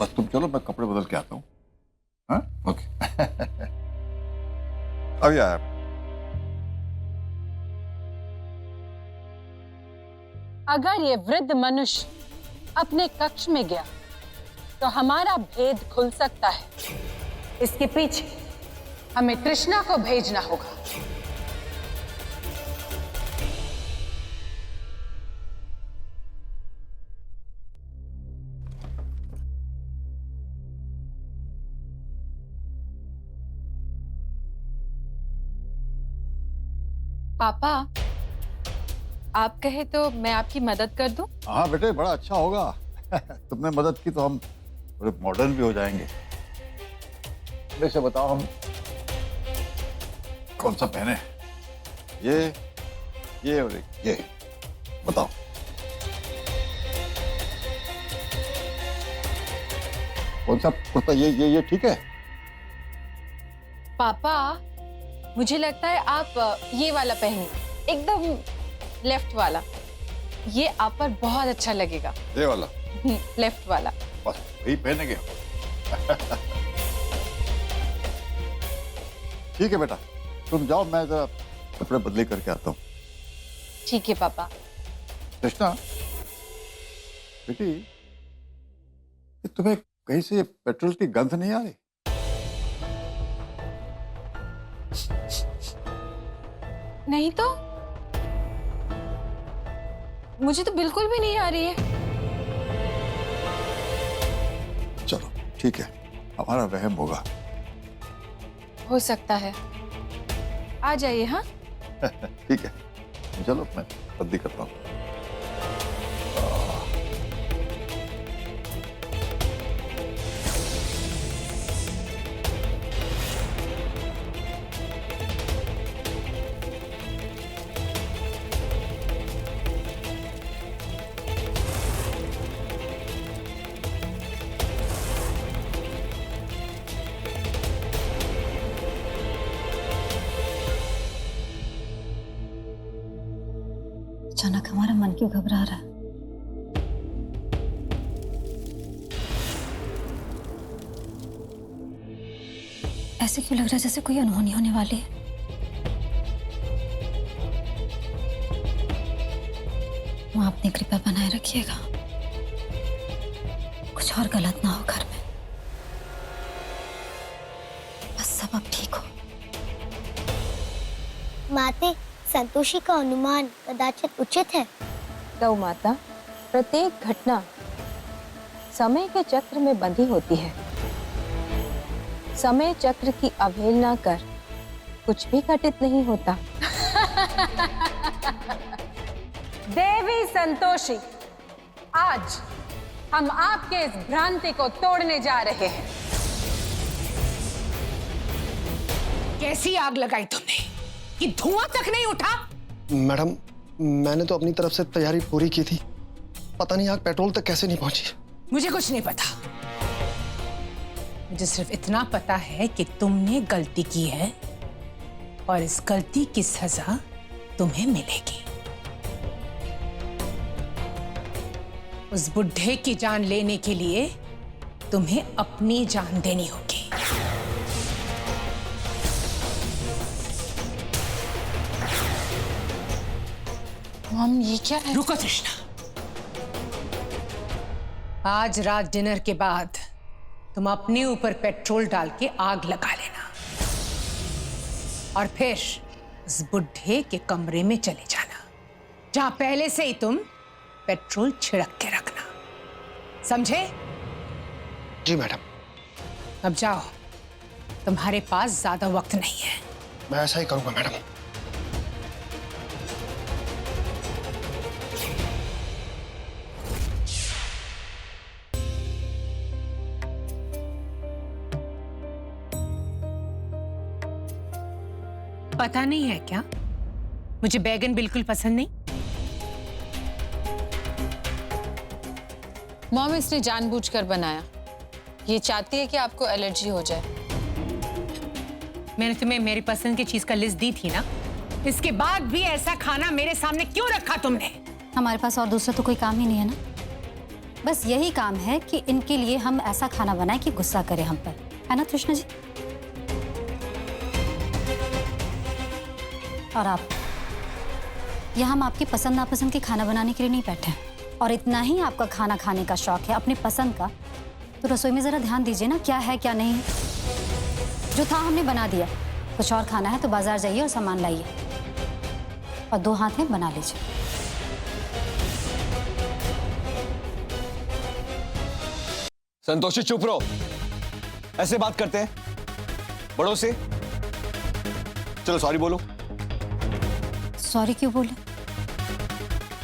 बस तुम चलो, मैं कपड़े बदल के आता हूँ। हाँ, ओके। अभी आया। अगर ये वृद्ध मनुष्य अपने कक्ष में गया तो हमारा भेद खुल सकता है। इसके पीछे हमें तृष्णा को भेजना होगा। पापा, आप कहे तो मैं आपकी मदद कर दूं? हाँ बेटे, बड़ा अच्छा होगा। तुमने मदद की तो हम थोड़े मॉडर्न भी हो जाएंगे। वैसे बताओ, हम कौन सा पहने? ये और ये बताओ। कौन सा कुर्ता? ये ठीक है? पापा, मुझे लगता है आप ये वाला पहनिए, एकदम लेफ्ट वाला। ये आप पर बहुत अच्छा लगेगा। ये वाला? लेफ्ट वाला। बस वही पहनेंगे। ठीक है बेटा, तुम जाओ, मैं जरा कपड़े बदली करके आता हूँ। ठीक है पापा। कृष्णा बेटी, तुम्हें कहीं से पेट्रोल की गंध नहीं आ रही? नहीं तो, मुझे तो बिल्कुल भी नहीं आ रही है। चलो ठीक है, हमारा वहम होगा। हो सकता है। आ जाइए। हाँ, ठीक है, चलो मैं बदली करता हूँ। अचानक हमारा मन क्यों घबरा रहा है? ऐसे क्यों लग रहा है जैसे कोई अनहोनी होने वाली है? मां, अपनी कृपा बनाए रखिएगा, कुछ और गलत ना हो घर में। बस सब अब ठीक हो। माते, संतोषी का अनुमान कदाचित उचित है। गौ माता, प्रत्येक घटना समय के चक्र में बंधी होती है। समय चक्र की अवहेलना कर कुछ भी घटित नहीं होता। देवी संतोषी, आज हम आपके इस भ्रांति को तोड़ने जा रहे हैं। कैसी आग लगाई तुमने कि धुआं तक नहीं उठा? मैडम, मैंने तो अपनी तरफ से तैयारी पूरी की थी, पता नहीं आग पेट्रोल तक कैसे नहीं पहुंची। मुझे कुछ नहीं पता। मुझे सिर्फ इतना पता है कि तुमने गलती की है और इस गलती की सजा तुम्हें मिलेगी। उस बुढ़े की जान लेने के लिए तुम्हें अपनी जान देनी होगी। मम, ये क्या है? रुको तृष्णा, आज रात डिनर के बाद तुम अपने ऊपर पेट्रोल डाल के आग लगा लेना और फिर उस बुढ़े के कमरे में चले जाना, जहां पहले से ही तुम पेट्रोल छिड़क के रखना। समझे? जी मैडम। अब जाओ, तुम्हारे पास ज्यादा वक्त नहीं है। मैं ऐसा ही करूंगा मैडम। पता नहीं है क्या, मुझे बैगन बिल्कुल पसंद नहीं। मॉम, इसने जानबूझकर बनाया। ये चाहती है कि आपको एलर्जी हो जाए। मैंने तुम्हें मेरी पसंद की चीज का लिस्ट दी थी ना, इसके बाद भी ऐसा खाना मेरे सामने क्यों रखा तुमने? हमारे पास और दूसरा तो कोई काम ही नहीं है ना। बस यही काम है कि इनके लिए हम ऐसा खाना बनाएं कि गुस्सा करे हम पर, है ना तृष्णा जी? और आप, यहाँ हम आपकी पसंद नापसंद के खाना बनाने के लिए नहीं बैठे हैं। और इतना ही आपका खाना खाने का शौक है अपनी पसंद का, तो रसोई में जरा ध्यान दीजिए ना, क्या है क्या नहीं है। जो था हमने बना दिया, कुछ और खाना है तो बाजार जाइए और सामान लाइए और 2 हाथ में बना लीजिए। संतोषी चुप रहो, ऐसे बात करते हैं बड़ों से? चलो सॉरी बोलो। सॉरी क्यों बोले?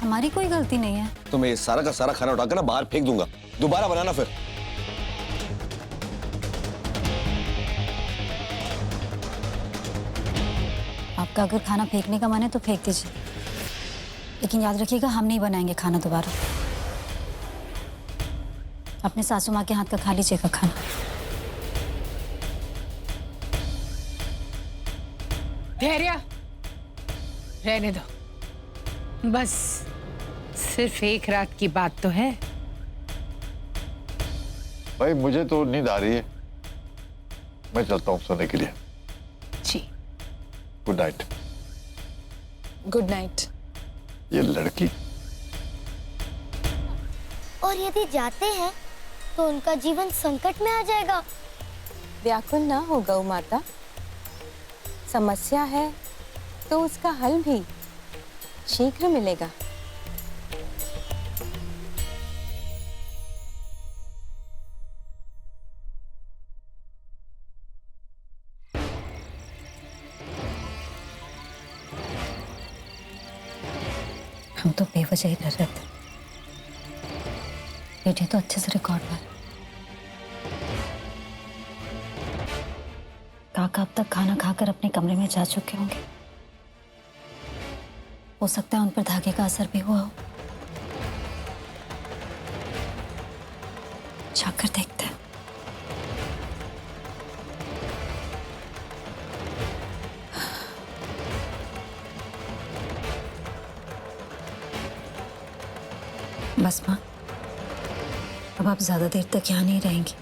हमारी कोई गलती नहीं है। तो मैं ये सारा का सारा खाना उठाकर ना बाहर फेंक दूंगा, दोबारा बनाना फिर। आपका अगर खाना फेंकने का मन है तो फेंक दीजिए, लेकिन याद रखिएगा हम नहीं बनाएंगे खाना दोबारा। अपने सासू माँ के हाथ का खा लीजिएगा खाना। धैर्य, रहने दो, बस सिर्फ एक रात की बात तो है। भाई मुझे तो नींद आ रही है, मैं चलता हूँ सोने के लिए। जी, गुड नाइट। Good night. ये लड़की, और यदि जाते हैं तो उनका जीवन संकट में आ जाएगा। व्याकुल ना हो गौ माता, समस्या है तो उसका हल भी शीघ्र मिलेगा। हम तो बेवजह ही डर रहे थे, वीडियो तो अच्छे से रिकॉर्ड हुआ है। काका अब तक खाना खाकर अपने कमरे में जा चुके होंगे, हो सकता है उन पर धागे का असर भी हुआ हो। जाकर देखते हैं। बस माँ, अब आप ज्यादा देर तक यहाँ नहीं रहेंगी।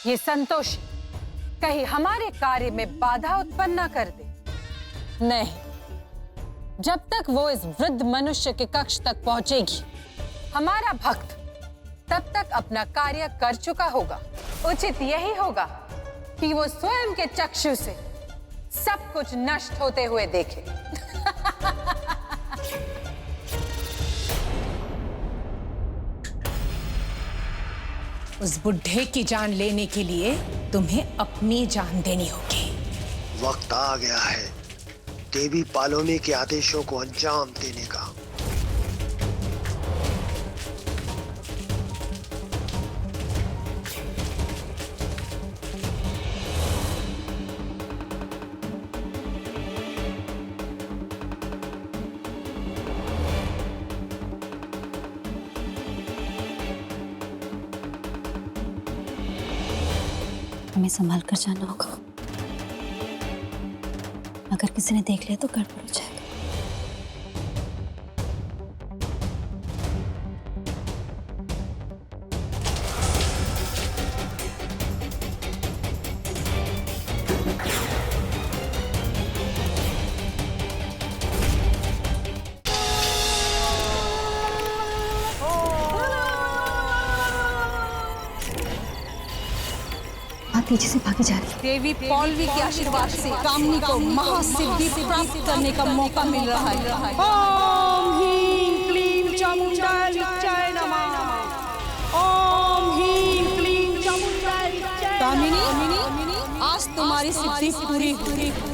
ये संतोष कहीं हमारे कार्य में बाधा उत्पन्न न कर दे। नहीं, जब तक वो इस वृद्ध मनुष्य के कक्ष तक पहुंचेगी, हमारा भक्त तब तक अपना कार्य कर चुका होगा। उचित यही होगा कि वो स्वयं के चक्षु से सब कुछ नष्ट होते हुए देखे। उस बुढ़े की जान लेने के लिए तुम्हें अपनी जान देनी होगी। वक्त आ गया है देवी पालोमी के आदेशों को अंजाम देने का। हमें संभाल कर जाना होगा, अगर किसी ने देख लिया तो गड़बड़ हो जाएगा। तेजी से भागी जा रही है। देवी पौलवी के आशीर्वाद से कामनी को महासिद्धि प्राप्त करने का मौका मिल रहा है। ओम ह्रीं क्लीं चामुंडाय नमः। ओम ह्रीं क्लीं चामुंडाय। कामिनी, आज तुम्हारी सिद्धि पूरी हुई।